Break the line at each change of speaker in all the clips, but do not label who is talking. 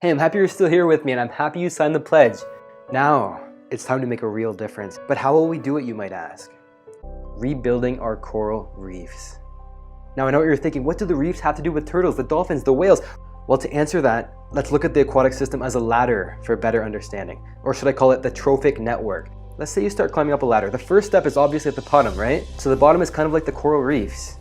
Hey, I'm happy you're still here with me, and I'm happy you signed the pledge. Now, it's time to make a real difference. But how will we do it, you might ask? Rebuilding our coral reefs. Now, I know what you're thinking. What do the reefs have to do with turtles, the dolphins, the whales? Well, to answer that, let's look at the aquatic system as a ladder for better understanding. Or should I call it the trophic network? Let's say you start climbing up a ladder. The first step is obviously at the bottom, right? So the bottom is kind of like the coral reefs.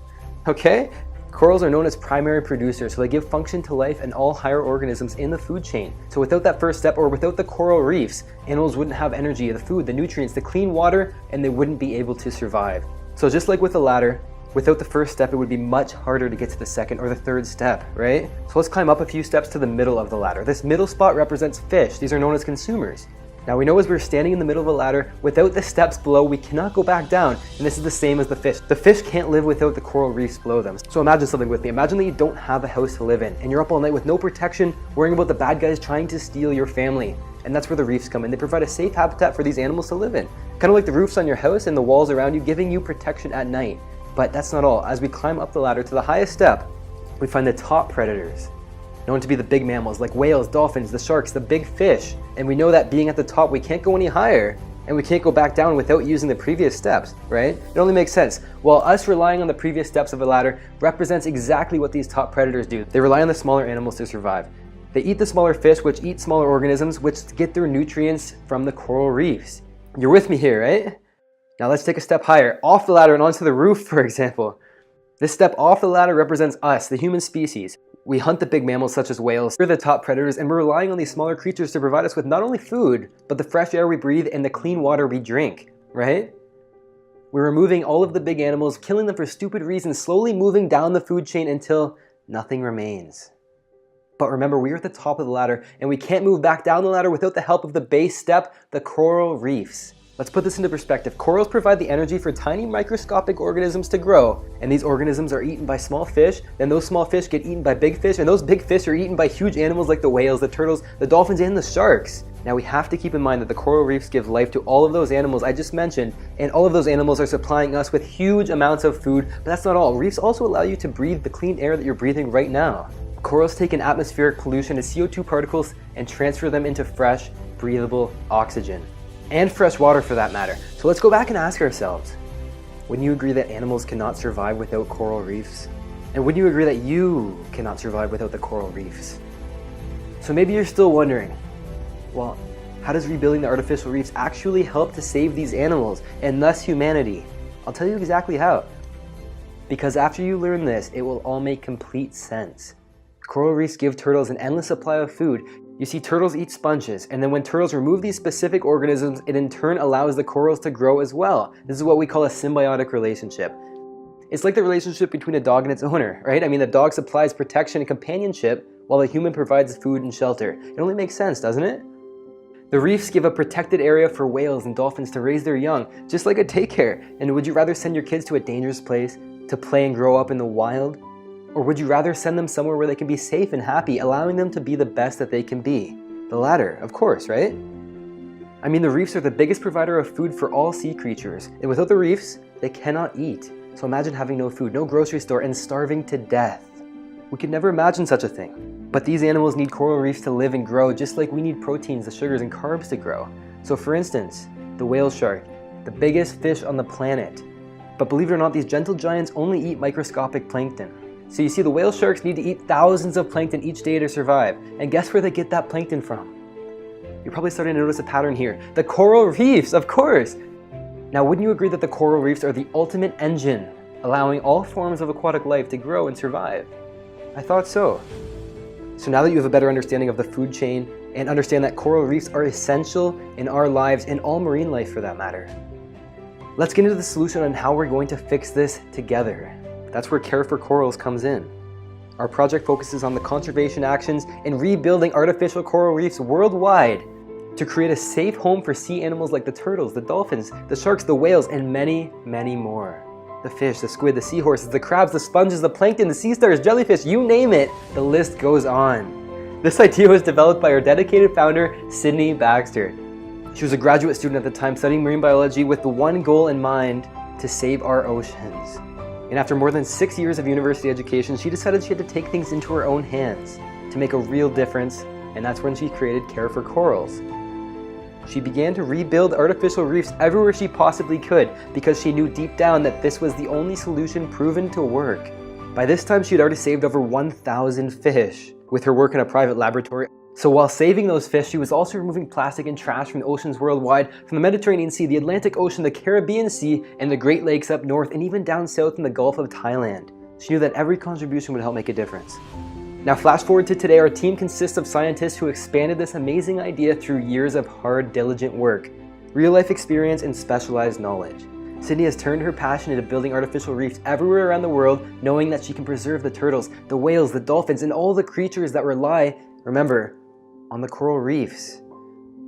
Okay? Corals are known as primary producers, so they give function to life and all higher organisms in the food chain. So without that first step, or without the coral reefs, animals wouldn't have energy, the food, the nutrients, the clean water, and they wouldn't be able to survive. So just like with the ladder, without the first step, it would be much harder to get to the second or the third step, right? So let's climb up a few steps to the middle of the ladder. This middle spot represents fish. These are known as consumers. Now we know as we're standing in the middle of the ladder, without the steps below, we cannot go back down. And this is the same as the fish. The fish can't live without the coral reefs below them. So imagine something with me. Imagine that you don't have a house to live in and you're up all night with no protection, worrying about the bad guys trying to steal your family. And that's where the reefs come in. They provide a safe habitat for these animals to live in. Kind of like the roofs on your house and the walls around you, giving you protection at night. But that's not all. As we climb up the ladder to the highest step, we find the top predators, known to be the big mammals like whales, dolphins, the sharks, the big fish. And we know that being at the top, we can't go any higher and we can't go back down without using the previous steps, right? It only makes sense. While us relying on the previous steps of a ladder represents exactly what these top predators do. They rely on the smaller animals to survive. They eat the smaller fish, which eat smaller organisms, which get their nutrients from the coral reefs. You're with me here, right? Now let's take a step higher, off the ladder and onto the roof, for example. This step off the ladder represents us, the human species. We hunt the big mammals such as whales. We're the top predators, and we're relying on these smaller creatures to provide us with not only food, but the fresh air we breathe and the clean water we drink, right? We're removing all of the big animals, killing them for stupid reasons, slowly moving down the food chain until nothing remains. But remember, we're at the top of the ladder, and we can't move back down the ladder without the help of the base step, the coral reefs. Let's put this into perspective. Corals provide the energy for tiny microscopic organisms to grow, and these organisms are eaten by small fish, then those small fish get eaten by big fish, and those big fish are eaten by huge animals like the whales, the turtles, the dolphins, and the sharks. Now we have to keep in mind that the coral reefs give life to all of those animals I just mentioned, and all of those animals are supplying us with huge amounts of food, but that's not all. Reefs also allow you to breathe the clean air that you're breathing right now. Corals take in atmospheric pollution and CO2 particles and transfer them into fresh, breathable oxygen. And fresh water for that matter. So let's go back and ask ourselves, wouldn't you agree that animals cannot survive without coral reefs? And wouldn't you agree that you cannot survive without the coral reefs? So maybe you're still wondering, well, how does rebuilding the artificial reefs actually help to save these animals and thus humanity? I'll tell you exactly how. Because after you learn this, it will all make complete sense. Coral reefs give turtles an endless supply of food. You see, turtles eat sponges, and then when turtles remove these specific organisms, it in turn allows the corals to grow as well. This is what we call a symbiotic relationship. It's like the relationship between a dog and its owner, right? I mean, the dog supplies protection and companionship, while the human provides food and shelter. It only makes sense, doesn't it? The reefs give a protected area for whales and dolphins to raise their young, just like a daycare. And would you rather send your kids to a dangerous place to play and grow up in the wild? Or would you rather send them somewhere where they can be safe and happy, allowing them to be the best that they can be? The latter, of course, right? I mean, the reefs are the biggest provider of food for all sea creatures, and without the reefs, they cannot eat. So imagine having no food, no grocery store, and starving to death. We could never imagine such a thing. But these animals need coral reefs to live and grow, just like we need proteins, the sugars, and carbs to grow. So for instance, the whale shark, the biggest fish on the planet. But believe it or not, these gentle giants only eat microscopic plankton. So you see, the whale sharks need to eat thousands of plankton each day to survive. And guess where they get that plankton from? You're probably starting to notice a pattern here. The coral reefs, of course! Now, wouldn't you agree that the coral reefs are the ultimate engine, allowing all forms of aquatic life to grow and survive? I thought so. So now that you have a better understanding of the food chain and understand that coral reefs are essential in our lives and all marine life for that matter, let's get into the solution on how we're going to fix this together. That's where Care for Corals comes in. Our project focuses on the conservation actions and rebuilding artificial coral reefs worldwide to create a safe home for sea animals like the turtles, the dolphins, the sharks, the whales, and many, many more. The fish, the squid, the seahorses, the crabs, the sponges, the plankton, the sea stars, jellyfish, you name it, the list goes on. This idea was developed by our dedicated founder, Sydney Baxter. She was a graduate student at the time studying marine biology with the one goal in mind: to save our oceans. And after more than 6 years of university education, she decided she had to take things into her own hands to make a real difference and that's when she created Care for Corals. She began to rebuild artificial reefs everywhere she possibly could because she knew deep down that this was the only solution proven to work. By this time, she had already saved over 1,000 fish with her work in a private laboratory. So while saving those fish, she was also removing plastic and trash from the oceans worldwide, from the Mediterranean Sea, the Atlantic Ocean, the Caribbean Sea, and the Great Lakes up north, and even down south in the Gulf of Thailand. She knew that every contribution would help make a difference. Now flash forward to today, our team consists of scientists who expanded this amazing idea through years of hard, diligent work, real-life experience, and specialized knowledge. Sydney has turned her passion into building artificial reefs everywhere around the world, knowing that she can preserve the turtles, the whales, the dolphins, and all the creatures that rely, remember, on the coral reefs.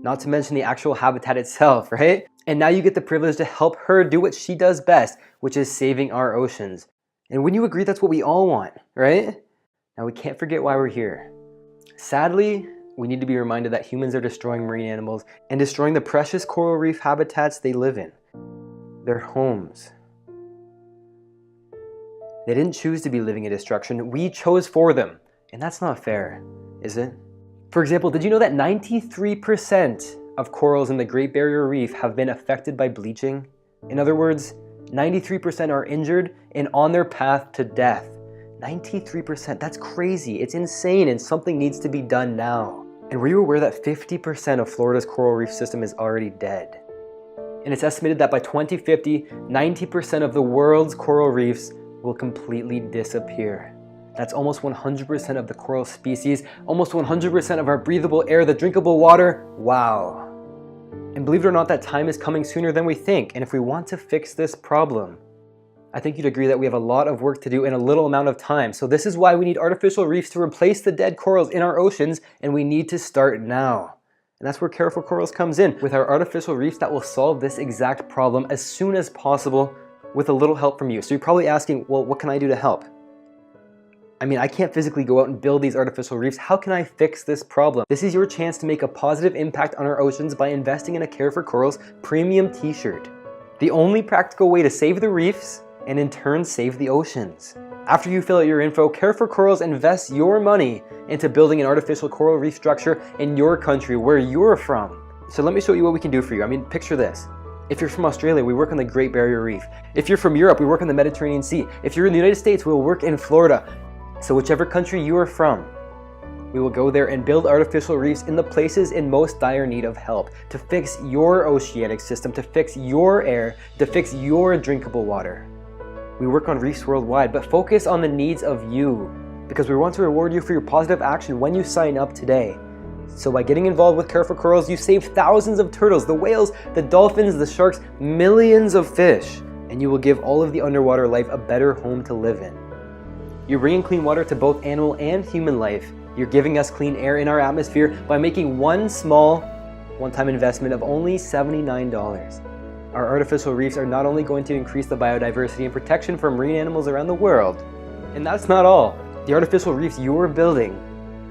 Not to mention the actual habitat itself, right? And now you get the privilege to help her do what she does best, which is saving our oceans. And wouldn't you agree that's what we all want, right? Now we can't forget why we're here. Sadly, we need to be reminded that humans are destroying marine animals and destroying the precious coral reef habitats they live in. Their homes. They didn't choose to be living in destruction, we chose for them. And that's not fair, is it? For example, did you know that 93% of corals in the Great Barrier Reef have been affected by bleaching? In other words, 93% are injured and on their path to death. 93%, that's crazy, it's insane, and something needs to be done now. And were you aware that 50% of Florida's coral reef system is already dead? And it's estimated that by 2050, 90% of the world's coral reefs will completely disappear. That's almost 100% of the coral species, almost 100% of our breathable air, the drinkable water. Wow. And believe it or not, that time is coming sooner than we think. And if we want to fix this problem, I think you'd agree that we have a lot of work to do in a little amount of time. So this is why we need artificial reefs to replace the dead corals in our oceans, and we need to start now. And that's where Care for Corals comes in, with our artificial reefs that will solve this exact problem as soon as possible with a little help from you. So you're probably asking, well, what can I do to help? I mean, I can't physically go out and build these artificial reefs. How can I fix this problem? This is your chance to make a positive impact on our oceans by investing in a Care for Corals premium t-shirt. The only practical way to save the reefs and in turn save the oceans. After you fill out your info, Care for Corals invests your money into building an artificial coral reef structure in your country, where you're from. So let me show you what we can do for you. I mean, picture this. If you're from Australia, we work on the Great Barrier Reef. If you're from Europe, we work on the Mediterranean Sea. If you're in the United States, we'll work in Florida. So whichever country you are from, we will go there and build artificial reefs in the places in most dire need of help to fix your oceanic system, to fix your air, to fix your drinkable water. We work on reefs worldwide, but focus on the needs of you, because we want to reward you for your positive action when you sign up today. So by getting involved with Care for Corals, you save thousands of turtles, the whales, the dolphins, the sharks, millions of fish, and you will give all of the underwater life a better home to live in. You're bringing clean water to both animal and human life. You're giving us clean air in our atmosphere by making one small, one-time investment of only $79. Our artificial reefs are not only going to increase the biodiversity and protection for marine animals around the world, and that's not all. The artificial reefs you're building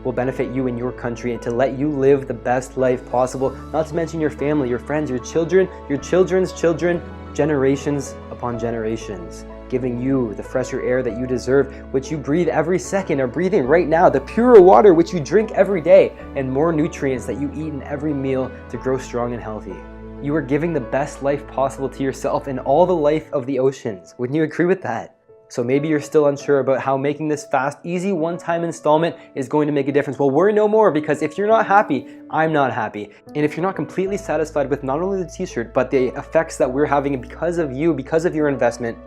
will benefit you in your country and to let you live the best life possible, not to mention your family, your friends, your children, your children's children, generations upon generations, giving you the fresher air that you deserve, which you breathe every second, are breathing right now, the purer water which you drink every day, and more nutrients that you eat in every meal to grow strong and healthy. You are giving the best life possible to yourself and all the life of the oceans. Wouldn't you agree with that? So maybe you're still unsure about how making this fast, easy, one-time installment is going to make a difference. Well, worry no more, because if you're not happy, I'm not happy. And if you're not completely satisfied with not only the t-shirt, but the effects that we're having because of you, because of your investment,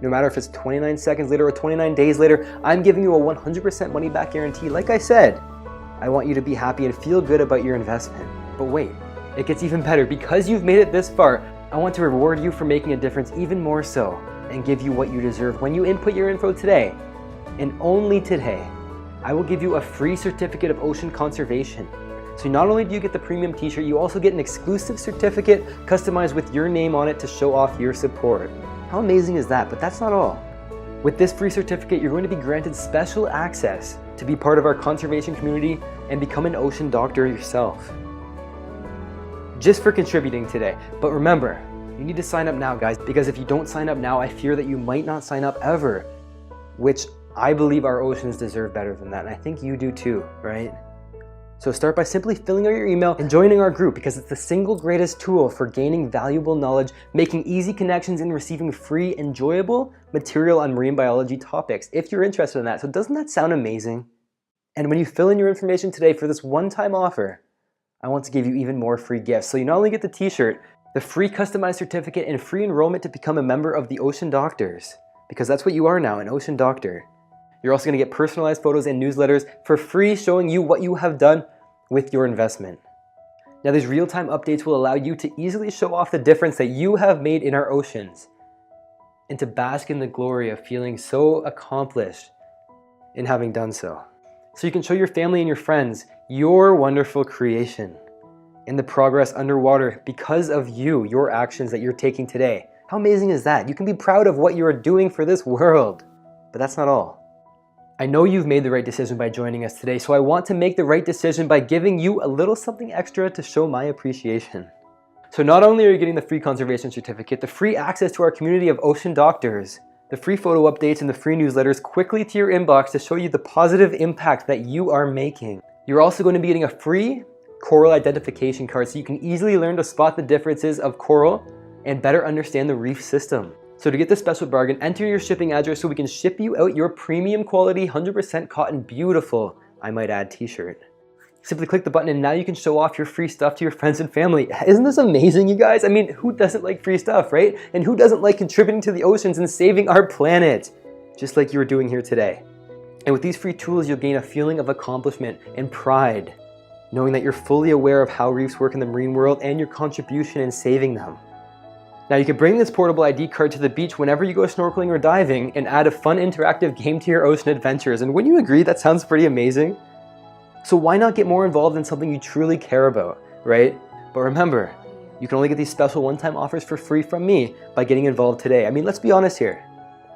no matter if it's 29 seconds later or 29 days later, I'm giving you a 100% money back guarantee. Like I said, I want you to be happy and feel good about your investment. But wait, it gets even better. Because you've made it this far, I want to reward you for making a difference even more so, and give you what you deserve when you input your info today. And only today, I will give you a free certificate of ocean conservation. So not only do you get the premium t-shirt, you also get an exclusive certificate customized with your name on it to show off your support. How amazing is that? But that's not all. With this free certificate, you're going to be granted special access to be part of our conservation community and become an ocean doctor yourself. Just for contributing today. But remember, you need to sign up now, guys, because if you don't sign up now, I fear that you might not sign up ever, which I believe our oceans deserve better than that, and I think you do too, right? So start by simply filling out your email and joining our group, because it's the single greatest tool for gaining valuable knowledge, making easy connections, and receiving free, enjoyable material on marine biology topics, if you're interested in that. So doesn't that sound amazing? And when you fill in your information today for this one-time offer, I want to give you even more free gifts. So you not only get the t-shirt, the free customized certificate, and free enrollment to become a member of the Ocean Doctors, because that's what you are now, an Ocean Doctor. You're also going to get personalized photos and newsletters for free, showing you what you have done with your investment. Now, these real-time updates will allow you to easily show off the difference that you have made in our oceans, and to bask in the glory of feeling so accomplished in having done so. So you can show your family and your friends your wonderful creation and the progress underwater because of you, your actions that you're taking today. How amazing is that? You can be proud of what you are doing for this world. But that's not all. I know you've made the right decision by joining us today, so I want to make the right decision by giving you a little something extra to show my appreciation. So not only are you getting the free conservation certificate, the free access to our community of Ocean Doctors, the free photo updates, and the free newsletters quickly to your inbox to show you the positive impact that you are making. You're also going to be getting a free coral identification card so you can easily learn to spot the differences of coral and better understand the reef system. So to get this special bargain, enter your shipping address so we can ship you out your premium quality, 100% cotton, beautiful, I might add, t-shirt. Simply click the button and now you can show off your free stuff to your friends and family. Isn't this amazing, you guys? I mean, who doesn't like free stuff, right? And who doesn't like contributing to the oceans and saving our planet? Just like you are doing here today. And with these free tools, you'll gain a feeling of accomplishment and pride, knowing that you're fully aware of how reefs work in the marine world and your contribution in saving them. Now you can bring this portable ID card to the beach whenever you go snorkeling or diving and add a fun interactive game to your ocean adventures. And wouldn't you agree that sounds pretty amazing? So why not get more involved in something you truly care about, right? But remember, you can only get these special one-time offers for free from me by getting involved today. I mean, let's be honest here.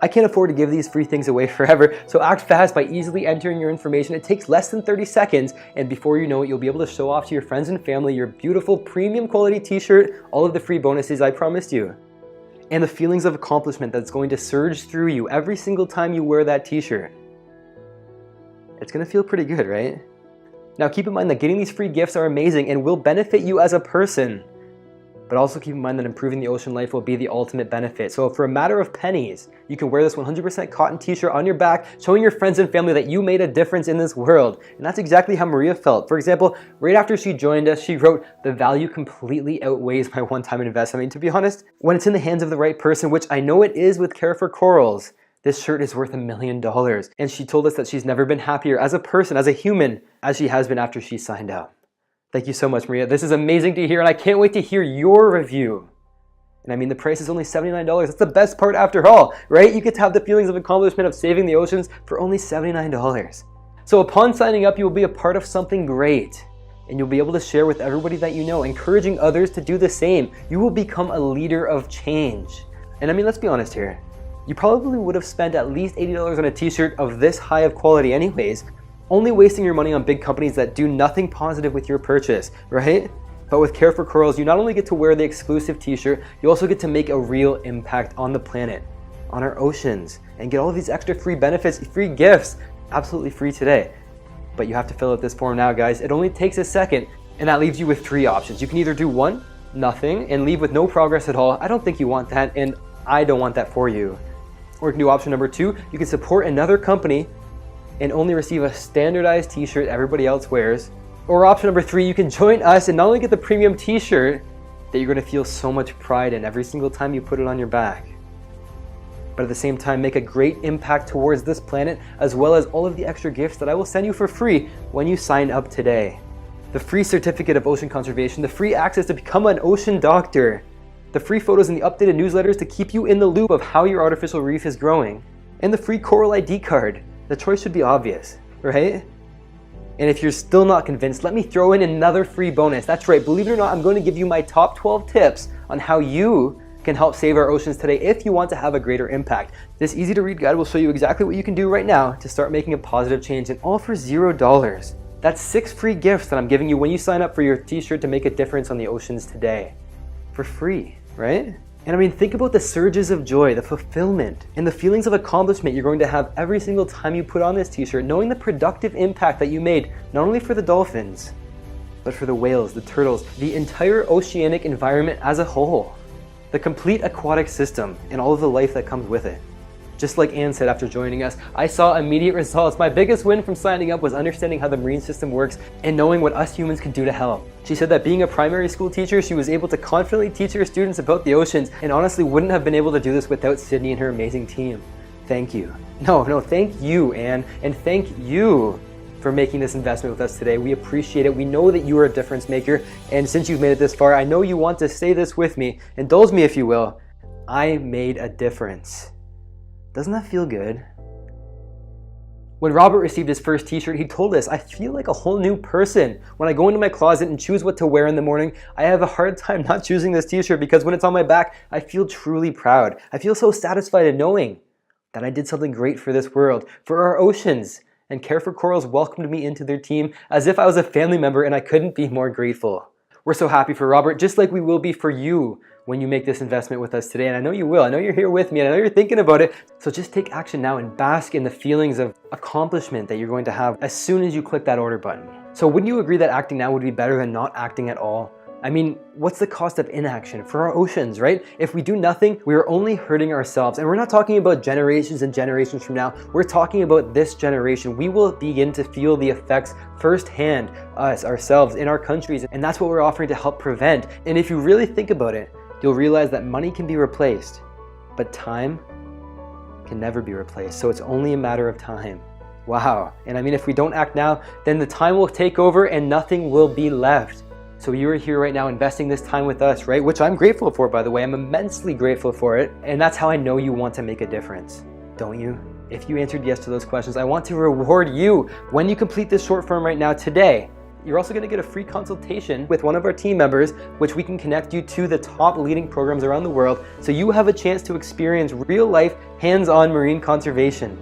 I can't afford to give these free things away forever, so act fast by easily entering your information. It takes less than 30 seconds, and before you know it, you'll be able to show off to your friends and family your beautiful premium quality t-shirt, all of the free bonuses I promised you, and the feelings of accomplishment that's going to surge through you every single time you wear that t-shirt. It's gonna feel pretty good, right? Now keep in mind that getting these free gifts are amazing and will benefit you as a person. But also keep in mind that improving the ocean life will be the ultimate benefit. So for a matter of pennies, you can wear this 100% cotton t-shirt on your back, showing your friends and family that you made a difference in this world. And that's exactly how Maria felt. For example, right after she joined us, she wrote, "The value completely outweighs my one-time investment." I mean, to be honest, when it's in the hands of the right person, which I know it is with Care for Corals, this shirt is worth $1 million. And she told us that she's never been happier as a person, as a human, as she has been after she signed up. Thank you so much, Maria. This is amazing to hear, and I can't wait to hear your review. And I mean, the price is only $79. That's the best part after all, right? You get to have the feelings of accomplishment of saving the oceans for only $79. So upon signing up, you will be a part of something great, and you'll be able to share with everybody that you know, encouraging others to do the same. You will become a leader of change. And I mean, let's be honest here. You probably would have spent at least $80 on a t-shirt of this high of quality anyways, only wasting your money on big companies that do nothing positive with your purchase, right? But with Care for Corals, you not only get to wear the exclusive t-shirt, you also get to make a real impact on the planet, on our oceans, and get all of these extra free benefits, free gifts, absolutely free today. But you have to fill out this form now, guys. It only takes a second, and that leaves you with 3 options. You can either do 1, nothing, and leave with no progress at all. I don't think you want that, and I don't want that for you. Or you can do option number 2, you can support another company and only receive a standardized t-shirt everybody else wears. Or option number 3, you can join us and not only get the premium t-shirt that you're gonna feel so much pride in every single time you put it on your back, but at the same time make a great impact towards this planet, as well as all of the extra gifts that I will send you for free when you sign up today. The free certificate of ocean conservation, the free access to become an ocean doctor, the free photos and the updated newsletters to keep you in the loop of how your artificial reef is growing, and the free Coral ID card. The choice should be obvious, right? And if you're still not convinced, let me throw in another free bonus. That's right, believe it or not, I'm going to give you my top 12 tips on how you can help save our oceans today if you want to have a greater impact. This easy to read guide will show you exactly what you can do right now to start making a positive change, and all for $0. That's 6 free gifts that I'm giving you when you sign up for your t-shirt to make a difference on the oceans today. For free, right? And I mean, think about the surges of joy, the fulfillment, and the feelings of accomplishment you're going to have every single time you put on this t-shirt, knowing the productive impact that you made, not only for the dolphins, but for the whales, the turtles, the entire oceanic environment as a whole, the complete aquatic system, and all of the life that comes with it. Just like Anne said after joining us, I saw immediate results. My biggest win from signing up was understanding how the marine system works and knowing what us humans can do to help. She said that being a primary school teacher, she was able to confidently teach her students about the oceans and honestly wouldn't have been able to do this without Sydney and her amazing team. Thank you. No, thank you, Anne, and thank you for making this investment with us today. We appreciate it. We know that you are a difference maker, and since you've made it this far, I know you want to say this with me. Indulge me if you will. I made a difference. Doesn't that feel good? When Robert received his first t-shirt, he told us, I feel like a whole new person. When I go into my closet and choose what to wear in the morning, I have a hard time not choosing this t-shirt because when it's on my back, I feel truly proud. I feel so satisfied in knowing that I did something great for this world, for our oceans, and Care for Corals welcomed me into their team as if I was a family member, and I couldn't be more grateful. We're so happy for Robert, just like we will be for you when you make this investment with us today. And I know you will. I know you're here with me, and I know you're thinking about it. So just take action now and bask in the feelings of accomplishment that you're going to have as soon as you click that order button. So wouldn't you agree that acting now would be better than not acting at all? I mean, what's the cost of inaction for our oceans, right? If we do nothing, we are only hurting ourselves. And we're not talking about generations and generations from now. We're talking about this generation. We will begin to feel the effects firsthand, us, ourselves, in our countries. And that's what we're offering to help prevent. And if you really think about it, you'll realize that money can be replaced, but time can never be replaced. So it's only a matter of time. Wow. And I mean, if we don't act now, then the time will take over and nothing will be left. So you are here right now investing this time with us, right? Which I'm grateful for, by the way. I'm immensely grateful for it. And that's how I know you want to make a difference, don't you? If you answered yes to those questions, I want to reward you when you complete this short form right now today. You're also going to get a free consultation with one of our team members, which we can connect you to the top leading programs around the world, so you have a chance to experience real-life, hands-on marine conservation.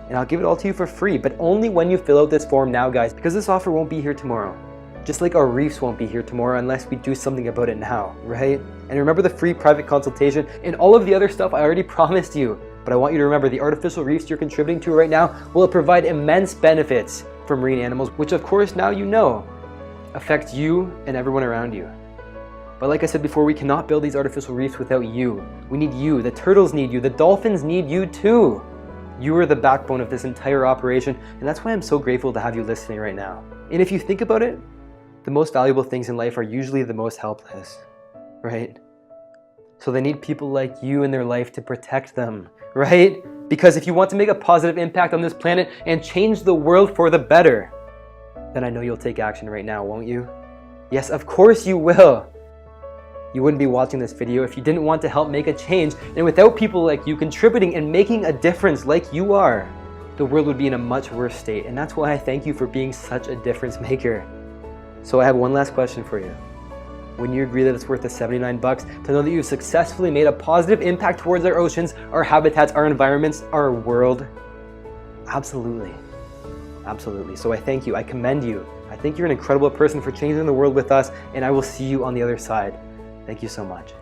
And I'll give it all to you for free, but only when you fill out this form now, guys, because this offer won't be here tomorrow. Just like our reefs won't be here tomorrow unless we do something about it now, right? And remember the free private consultation and all of the other stuff I already promised you. But I want you to remember the artificial reefs you're contributing to right now will provide immense benefits for marine animals, which of course now you know affects you and everyone around you. But like I said before, we cannot build these artificial reefs without you. We need you. The turtles need you. The dolphins need you too. You are the backbone of this entire operation, and that's why I'm so grateful to have you listening right now. And if you think about it, the most valuable things in life are usually the most helpless, right? So they need people like you in their life to protect them, right? Because if you want to make a positive impact on this planet and change the world for the better, then I know you'll take action right now, won't you? Yes, of course you will. You wouldn't be watching this video if you didn't want to help make a change. And without people like you contributing and making a difference like you are, the world would be in a much worse state. And that's why I thank you for being such a difference maker. So I have one last question for you. Wouldn't you agree that it's worth the $79 to know that you've successfully made a positive impact towards our oceans, our habitats, our environments, our world? Absolutely. Absolutely. So I thank you. I commend you. I think you're an incredible person for changing the world with us, and I will see you on the other side. Thank you so much.